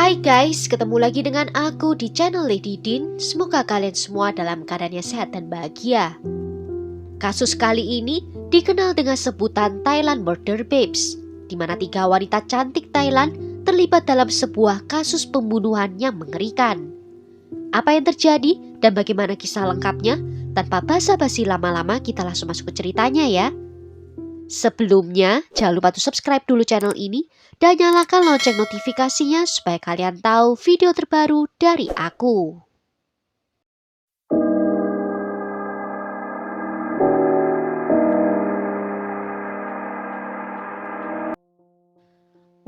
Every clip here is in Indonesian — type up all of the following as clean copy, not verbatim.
Hai guys, ketemu lagi dengan aku di channel Lady Din. Semoga kalian semua dalam keadaan yang sehat dan bahagia. Kasus kali ini dikenal dengan sebutan Thailand Murder Babes, di mana 3 wanita cantik Thailand terlibat dalam sebuah kasus pembunuhan yang mengerikan. Apa yang terjadi dan bagaimana kisah lengkapnya? Tanpa basa-basi lama-lama, kita langsung masuk ke ceritanya ya. Sebelumnya, jangan lupa untuk subscribe dulu channel ini dan nyalakan lonceng notifikasinya supaya kalian tahu video terbaru dari aku.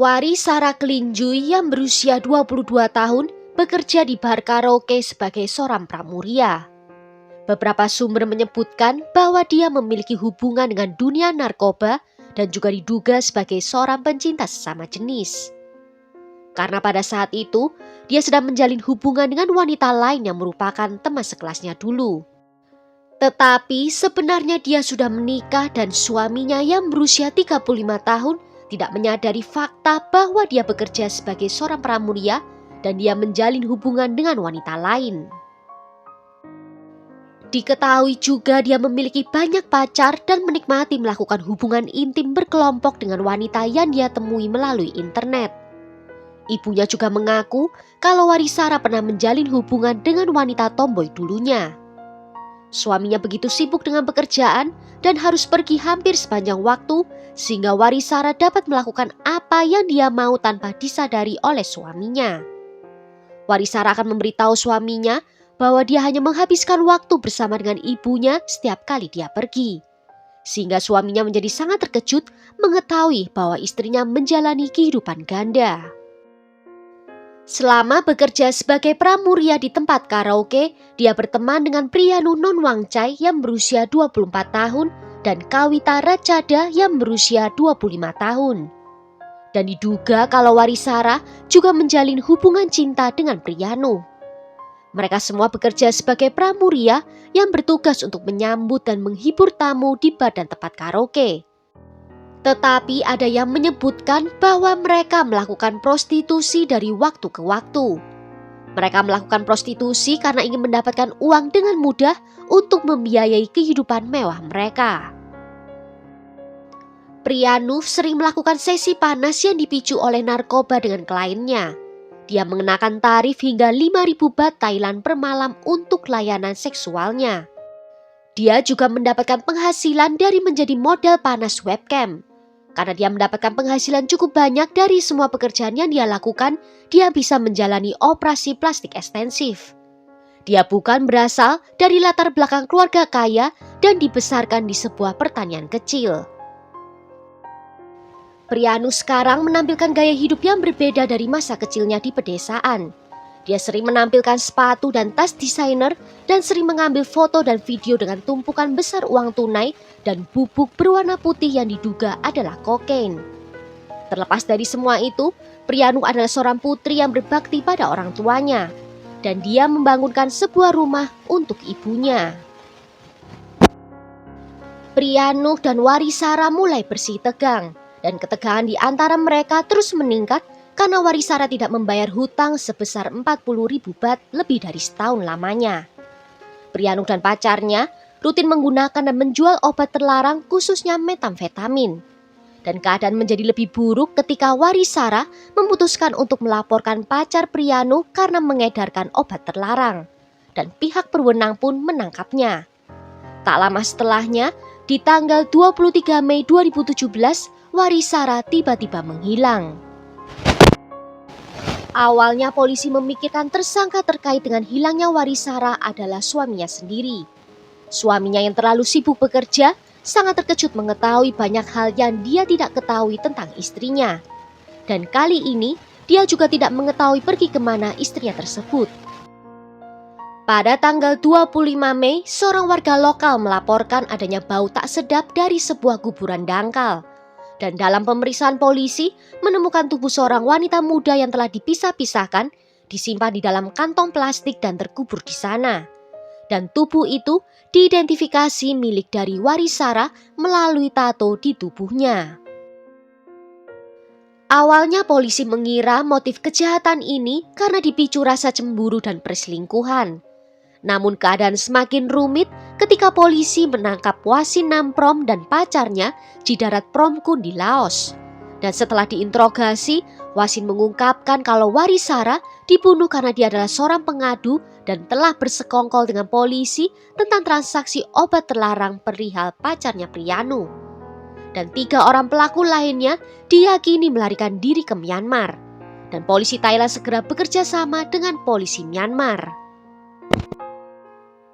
Wari Sarah Kelinjui yang berusia 22 tahun bekerja di bar karaoke sebagai seorang pramuria. Beberapa sumber menyebutkan bahwa dia memiliki hubungan dengan dunia narkoba dan juga diduga sebagai seorang pencinta sesama jenis. Karena pada saat itu, dia sedang menjalin hubungan dengan wanita lain yang merupakan teman sekelasnya dulu. Tetapi sebenarnya dia sudah menikah dan suaminya yang berusia 35 tahun tidak menyadari fakta bahwa dia bekerja sebagai seorang pramuria dan dia menjalin hubungan dengan wanita lain. Diketahui juga dia memiliki banyak pacar dan menikmati melakukan hubungan intim berkelompok dengan wanita yang dia temui melalui internet. Ibunya juga mengaku kalau Wari Sarah pernah menjalin hubungan dengan wanita tomboy dulunya. Suaminya begitu sibuk dengan pekerjaan dan harus pergi hampir sepanjang waktu sehingga Wari Sarah dapat melakukan apa yang dia mau tanpa disadari oleh suaminya. Wari Sarah akan memberitahu suaminya bahwa dia hanya menghabiskan waktu bersama dengan ibunya setiap kali dia pergi. Sehingga suaminya menjadi sangat terkejut mengetahui bahwa istrinya menjalani kehidupan ganda. Selama bekerja sebagai pramuria di tempat karaoke, dia berteman dengan Priyanu Nonwangchai yang berusia 24 tahun dan Kawita Rachada yang berusia 25 tahun. Dan diduga kalau Wari Sarah juga menjalin hubungan cinta dengan Priyanu. Mereka semua bekerja sebagai pramuria yang bertugas untuk menyambut dan menghibur tamu di bar dan tempat karaoke. Tetapi ada yang menyebutkan bahwa mereka melakukan prostitusi dari waktu ke waktu. Mereka melakukan prostitusi karena ingin mendapatkan uang dengan mudah untuk membiayai kehidupan mewah mereka. Priyanu sering melakukan sesi panas yang dipicu oleh narkoba dengan kliennya. Dia mengenakan tarif hingga 5.000 baht Thailand per malam untuk layanan seksualnya. Dia juga mendapatkan penghasilan dari menjadi model panas webcam. Karena dia mendapatkan penghasilan cukup banyak dari semua pekerjaan yang dia lakukan, dia bisa menjalani operasi plastik ekstensif. Dia bukan berasal dari latar belakang keluarga kaya dan dibesarkan di sebuah pertanian kecil. Priyanu sekarang menampilkan gaya hidup yang berbeda dari masa kecilnya di pedesaan. Dia sering menampilkan sepatu dan tas desainer dan sering mengambil foto dan video dengan tumpukan besar uang tunai dan bubuk berwarna putih yang diduga adalah kokain. Terlepas dari semua itu, Priyanu adalah seorang putri yang berbakti pada orang tuanya dan dia membangunkan sebuah rumah untuk ibunya. Priyanu dan Wari Sarah mulai bersih tegang. Dan ketegangan di antara mereka terus meningkat karena Wari Sarah tidak membayar hutang sebesar 40.000 baht lebih dari setahun lamanya. Priyanu dan pacarnya rutin menggunakan dan menjual obat terlarang khususnya metamfetamin. Dan keadaan menjadi lebih buruk ketika Wari Sarah memutuskan untuk melaporkan pacar Priyanu karena mengedarkan obat terlarang. Dan pihak berwenang pun menangkapnya. Tak lama setelahnya, di tanggal 23 Mei 2017, Wari Sarah tiba-tiba menghilang. Awalnya polisi memikirkan tersangka terkait dengan hilangnya Wari Sarah adalah suaminya sendiri. Suaminya yang terlalu sibuk bekerja sangat terkejut mengetahui banyak hal yang dia tidak ketahui tentang istrinya. Dan kali ini dia juga tidak mengetahui pergi kemana istrinya tersebut. Pada tanggal 25 Mei, seorang warga lokal melaporkan adanya bau tak sedap dari sebuah kuburan dangkal. Dan dalam pemeriksaan polisi, menemukan tubuh seorang wanita muda yang telah dipisah-pisahkan, disimpan di dalam kantong plastik dan terkubur di sana. Dan tubuh itu diidentifikasi milik dari Wari Sarah melalui tato di tubuhnya. Awalnya polisi mengira motif kejahatan ini karena dipicu rasa cemburu dan perselingkuhan. Namun keadaan semakin rumit ketika polisi menangkap Wasin Namprom dan pacarnya di darat Promkun di Laos. Dan setelah diinterogasi, Wasin mengungkapkan kalau Warisara dibunuh karena dia adalah seorang pengadu dan telah bersekongkol dengan polisi tentang transaksi obat terlarang perihal pacarnya Priyanu. Dan 3 orang pelaku lainnya diyakini melarikan diri ke Myanmar. Dan polisi Thailand segera bekerja sama dengan polisi Myanmar.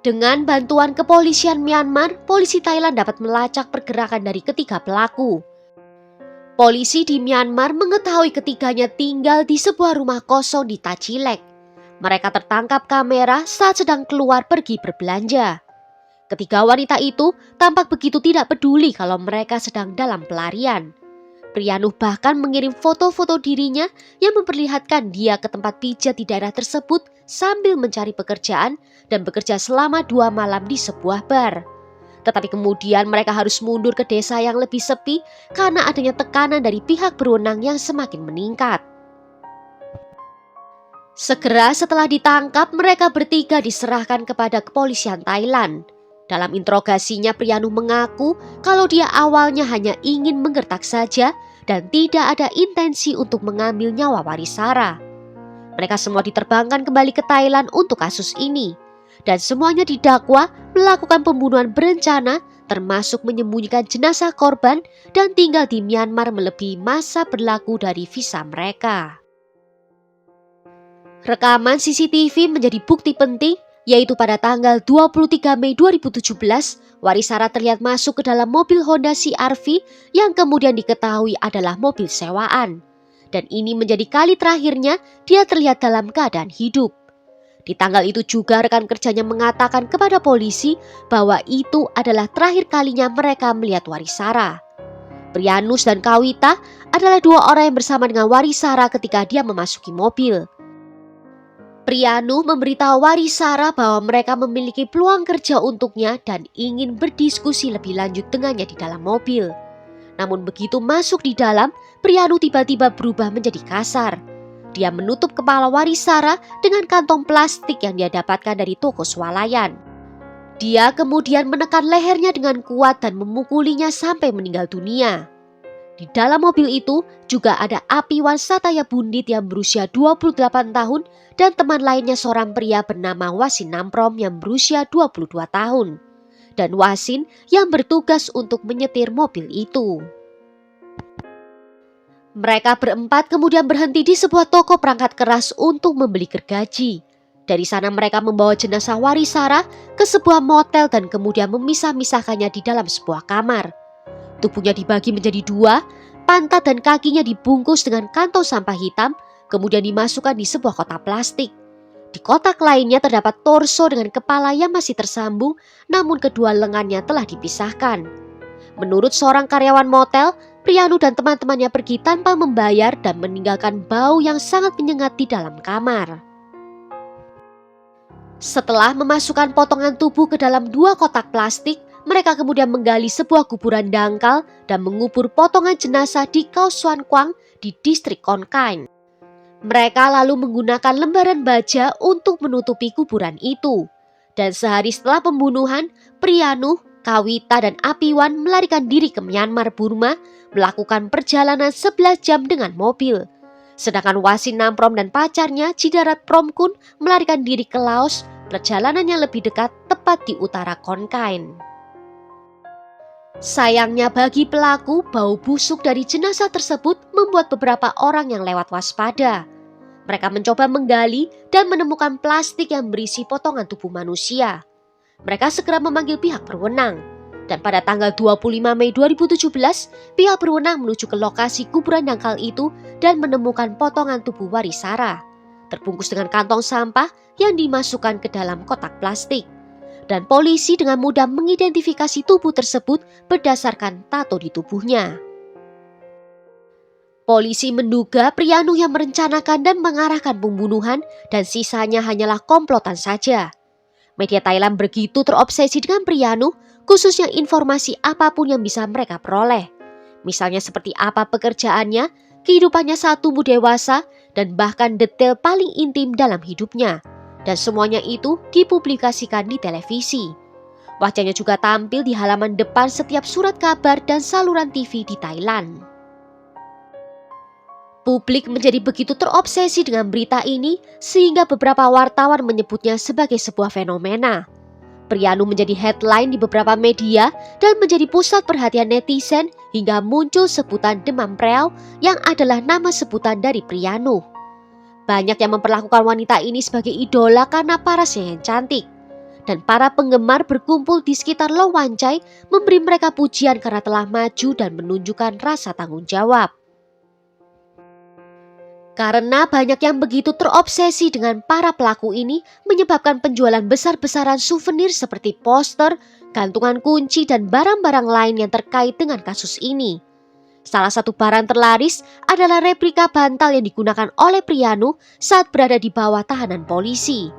Dengan bantuan kepolisian Myanmar, polisi Thailand dapat melacak pergerakan dari ketiga pelaku. Polisi di Myanmar mengetahui ketiganya tinggal di sebuah rumah kosong di Tachilek. Mereka tertangkap kamera saat sedang keluar pergi berbelanja. Ketiga wanita itu tampak begitu tidak peduli kalau mereka sedang dalam pelarian. Priyanu bahkan mengirim foto-foto dirinya yang memperlihatkan dia ke tempat pijat di daerah tersebut sambil mencari pekerjaan dan bekerja selama 2 malam di sebuah bar. Tetapi kemudian mereka harus mundur ke desa yang lebih sepi karena adanya tekanan dari pihak berwenang yang semakin meningkat. Segera setelah ditangkap, mereka bertiga diserahkan kepada kepolisian Thailand. Dalam interogasinya, Priyanu mengaku kalau dia awalnya hanya ingin menggertak saja dan tidak ada intensi untuk mengambil nyawa Warisara. Mereka semua diterbangkan kembali ke Thailand untuk kasus ini. Dan semuanya didakwa melakukan pembunuhan berencana termasuk menyembunyikan jenazah korban dan tinggal di Myanmar melebihi masa berlaku dari visa mereka. Rekaman CCTV menjadi bukti penting, yaitu pada tanggal 23 Mei 2017, Warisara terlihat masuk ke dalam mobil Honda CR-V yang kemudian diketahui adalah mobil sewaan. Dan ini menjadi kali terakhirnya dia terlihat dalam keadaan hidup. Di tanggal itu juga rekan kerjanya mengatakan kepada polisi bahwa itu adalah terakhir kalinya mereka melihat Warisara. Prianus dan Kawita adalah 2 orang yang bersama dengan Warisara ketika dia memasuki mobil. Priyanu memberitahu Warisara bahwa mereka memiliki peluang kerja untuknya dan ingin berdiskusi lebih lanjut dengannya di dalam mobil. Namun begitu masuk di dalam, Priyanu tiba-tiba berubah menjadi kasar. Dia menutup kepala Warisara dengan kantong plastik yang dia dapatkan dari toko swalayan. Dia kemudian menekan lehernya dengan kuat dan memukulinya sampai meninggal dunia. Di dalam mobil itu juga ada Apiwan Sataya Bundit yang berusia 28 tahun dan teman lainnya seorang pria bernama Wasin Namprom yang berusia 22 tahun. Dan Wasin yang bertugas untuk menyetir mobil itu. Mereka berempat kemudian berhenti di sebuah toko perangkat keras untuk membeli gergaji. Dari sana mereka membawa jenazah Warisara ke sebuah motel dan kemudian memisah-misahkannya di dalam sebuah kamar. Tubuhnya dibagi menjadi 2, pantat dan kakinya dibungkus dengan kantong sampah hitam, kemudian dimasukkan di sebuah kotak plastik. Di kotak lainnya terdapat torso dengan kepala yang masih tersambung, namun kedua lengannya telah dipisahkan. Menurut seorang karyawan motel, Priyanu dan teman-temannya pergi tanpa membayar dan meninggalkan bau yang sangat menyengat di dalam kamar. Setelah memasukkan potongan tubuh ke dalam 2 kotak plastik, mereka kemudian menggali sebuah kuburan dangkal dan mengubur potongan jenazah di Khao Suan Quang di distrik Kon Kaen. Mereka lalu menggunakan lembaran baja untuk menutupi kuburan itu. Dan sehari setelah pembunuhan, Priyanu, Kawita dan Apiwan melarikan diri ke Myanmar, Burma, melakukan perjalanan 11 jam dengan mobil. Sedangkan Wasin Namprom dan pacarnya Jidarat Promkun melarikan diri ke Laos, perjalanan yang lebih dekat tepat di utara Kon Kaen. Sayangnya bagi pelaku, bau busuk dari jenazah tersebut membuat beberapa orang yang lewat waspada. Mereka mencoba menggali dan menemukan plastik yang berisi potongan tubuh manusia. Mereka segera memanggil pihak berwenang. Dan pada tanggal 25 Mei 2017, pihak berwenang menuju ke lokasi kuburan dangkal itu dan menemukan potongan tubuh Warisara, terbungkus dengan kantong sampah yang dimasukkan ke dalam kotak plastik. Dan polisi dengan mudah mengidentifikasi tubuh tersebut berdasarkan tato di tubuhnya. Polisi menduga Priyanu yang merencanakan dan mengarahkan pembunuhan dan sisanya hanyalah komplotan saja. Media Thailand begitu terobsesi dengan Priyanu, khususnya informasi apapun yang bisa mereka peroleh. Misalnya seperti apa pekerjaannya, kehidupannya saat tumbuh dewasa, dan bahkan detail paling intim dalam hidupnya. Dan semuanya itu dipublikasikan di televisi. Wajahnya juga tampil di halaman depan setiap surat kabar dan saluran TV di Thailand. Publik menjadi begitu terobsesi dengan berita ini sehingga beberapa wartawan menyebutnya sebagai sebuah fenomena. Priyanu menjadi headline di beberapa media dan menjadi pusat perhatian netizen hingga muncul sebutan demam preau yang adalah nama sebutan dari Priyanu. Banyak yang memperlakukan wanita ini sebagai idola karena parasnya yang cantik. Dan para penggemar berkumpul di sekitar Lowancai memberi mereka pujian karena telah maju dan menunjukkan rasa tanggung jawab. Karena banyak yang begitu terobsesi dengan para pelaku ini menyebabkan penjualan besar-besaran souvenir seperti poster, gantungan kunci dan barang-barang lain yang terkait dengan kasus ini. Salah satu barang terlaris adalah replika bantal yang digunakan oleh Priyanu saat berada di bawah tahanan polisi.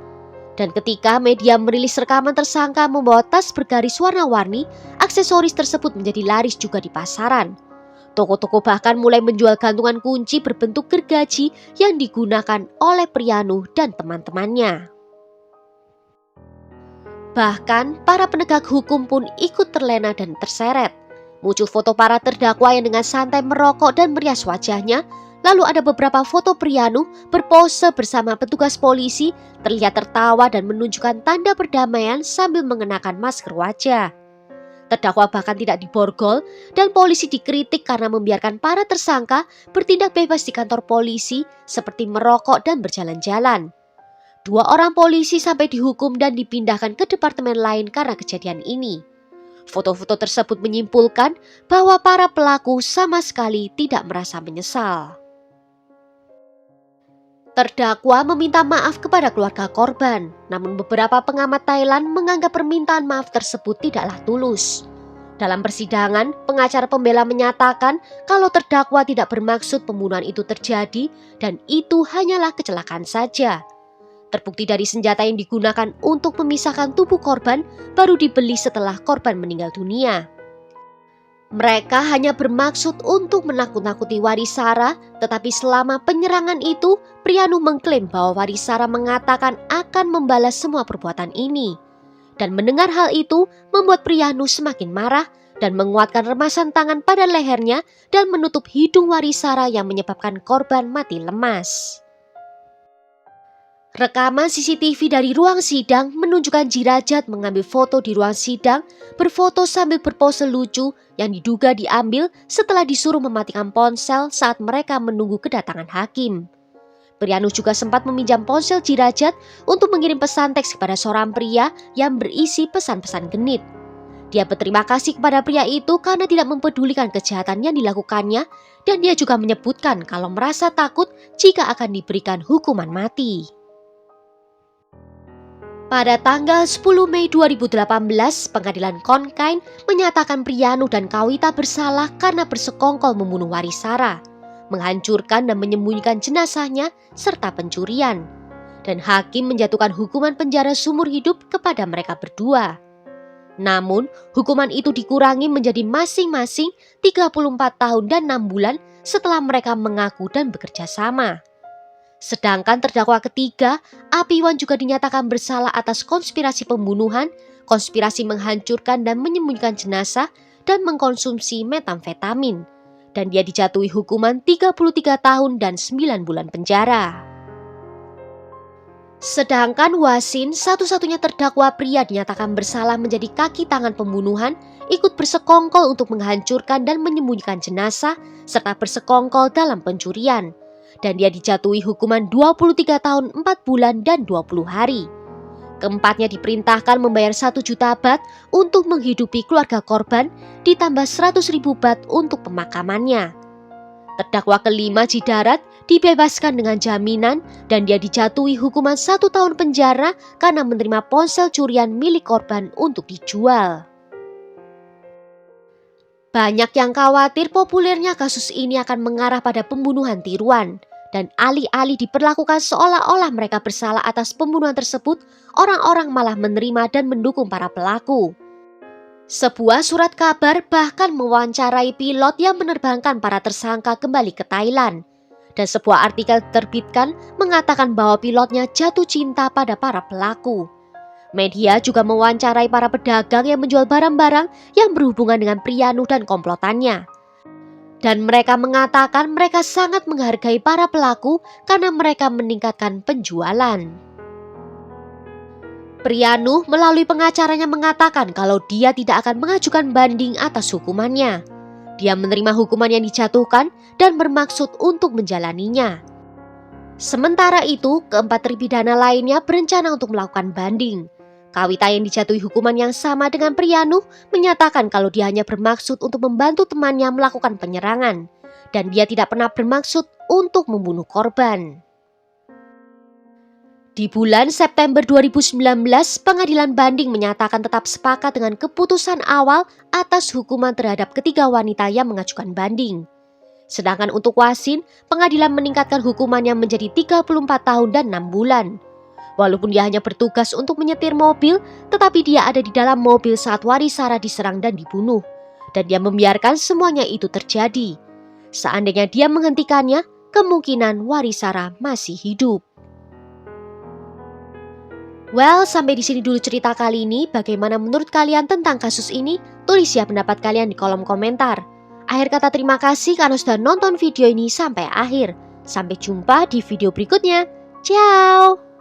Dan ketika media merilis rekaman tersangka membawa tas bergaris warna-warni, aksesoris tersebut menjadi laris juga di pasaran. Toko-toko bahkan mulai menjual gantungan kunci berbentuk gergaji yang digunakan oleh Priyanu dan teman-temannya. Bahkan para penegak hukum pun ikut terlena dan terseret. Muncul foto para terdakwa yang dengan santai merokok dan merias wajahnya. Lalu ada beberapa foto Priyanu berpose bersama petugas polisi, terlihat tertawa dan menunjukkan tanda perdamaian sambil mengenakan masker wajah. Terdakwa bahkan tidak diborgol dan polisi dikritik karena membiarkan para tersangka bertindak bebas di kantor polisi seperti merokok dan berjalan-jalan. 2 orang polisi sampai dihukum dan dipindahkan ke departemen lain karena kejadian ini. Foto-foto tersebut menyimpulkan bahwa para pelaku sama sekali tidak merasa menyesal. Terdakwa meminta maaf kepada keluarga korban, namun beberapa pengamat Thailand menganggap permintaan maaf tersebut tidaklah tulus. Dalam persidangan, pengacara pembela menyatakan kalau terdakwa tidak bermaksud pembunuhan itu terjadi dan itu hanyalah kecelakaan saja. Terbukti dari senjata yang digunakan untuk memisahkan tubuh korban baru dibeli setelah korban meninggal dunia. Mereka hanya bermaksud untuk menakut-nakuti Warisara, tetapi selama penyerangan itu, Priyanu mengklaim bahwa Warisara mengatakan akan membalas semua perbuatan ini. Dan mendengar hal itu membuat Priyanu semakin marah dan menguatkan remasan tangan pada lehernya dan menutup hidung Warisara yang menyebabkan korban mati lemas. Rekaman CCTV dari ruang sidang menunjukkan Jirajat mengambil foto di ruang sidang, berfoto sambil berpose lucu yang diduga diambil setelah disuruh mematikan ponsel saat mereka menunggu kedatangan hakim. Priyanu juga sempat meminjam ponsel Jirajat untuk mengirim pesan teks kepada seorang pria yang berisi pesan-pesan genit. Dia berterima kasih kepada pria itu karena tidak mempedulikan kejahatan yang dilakukannya dan dia juga menyebutkan kalau merasa takut jika akan diberikan hukuman mati. Pada tanggal 10 Mei 2018, pengadilan Konkain menyatakan Priyanu dan Kawita bersalah karena bersekongkol membunuh Warisara, menghancurkan dan menyembunyikan jenazahnya, serta pencurian. Dan hakim menjatuhkan hukuman penjara seumur hidup kepada mereka berdua. Namun, hukuman itu dikurangi menjadi masing-masing 34 tahun dan 6 bulan setelah mereka mengaku dan bekerja sama. Sedangkan terdakwa ketiga, Apiwan juga dinyatakan bersalah atas konspirasi pembunuhan, konspirasi menghancurkan dan menyembunyikan jenazah, dan mengkonsumsi metamfetamin. Dan dia dijatuhi hukuman 33 tahun dan 9 bulan penjara. Sedangkan Wasin, satu-satunya terdakwa pria dinyatakan bersalah menjadi kaki tangan pembunuhan, ikut bersekongkol untuk menghancurkan dan menyembunyikan jenazah, serta bersekongkol dalam pencurian. Dan dia dijatuhi hukuman 23 tahun 4 bulan dan 20 hari. Keempatnya diperintahkan membayar 1 juta baht untuk menghidupi keluarga korban, ditambah 100.000 baht untuk pemakamannya. Terdakwa kelima Jidarat dibebaskan dengan jaminan dan dia dijatuhi hukuman 1 tahun penjara karena menerima ponsel curian milik korban untuk dijual. Banyak yang khawatir populernya kasus ini akan mengarah pada pembunuhan tiruan. Dan alih-alih diperlakukan seolah-olah mereka bersalah atas pembunuhan tersebut, orang-orang malah menerima dan mendukung para pelaku. Sebuah surat kabar bahkan mewawancarai pilot yang menerbangkan para tersangka kembali ke Thailand. Dan sebuah artikel diterbitkan mengatakan bahwa pilotnya jatuh cinta pada para pelaku. Media juga mewawancarai para pedagang yang menjual barang-barang yang berhubungan dengan Priyanuh dan komplotannya. Dan mereka mengatakan mereka sangat menghargai para pelaku karena mereka meningkatkan penjualan. Priyanuh melalui pengacaranya mengatakan kalau dia tidak akan mengajukan banding atas hukumannya. Dia menerima hukuman yang dijatuhkan dan bermaksud untuk menjalaninya. Sementara itu, keempat terpidana lainnya berencana untuk melakukan banding. Kawita yang dijatuhi hukuman yang sama dengan Priyanuh menyatakan kalau dia hanya bermaksud untuk membantu temannya melakukan penyerangan. Dan dia tidak pernah bermaksud untuk membunuh korban. Di bulan September 2019, pengadilan banding menyatakan tetap sepakat dengan keputusan awal atas hukuman terhadap ketiga wanita yang mengajukan banding. Sedangkan untuk Wasin, pengadilan meningkatkan hukumannya menjadi 34 tahun dan 6 bulan. Walaupun dia hanya bertugas untuk menyetir mobil, tetapi dia ada di dalam mobil saat Warisara diserang dan dibunuh. Dan dia membiarkan semuanya itu terjadi. Seandainya dia menghentikannya, kemungkinan Warisara masih hidup. Well, sampai di sini dulu cerita kali ini. Bagaimana menurut kalian tentang kasus ini? Tulis ya pendapat kalian di kolom komentar. Akhir kata terima kasih karena sudah nonton video ini sampai akhir. Sampai jumpa di video berikutnya. Ciao!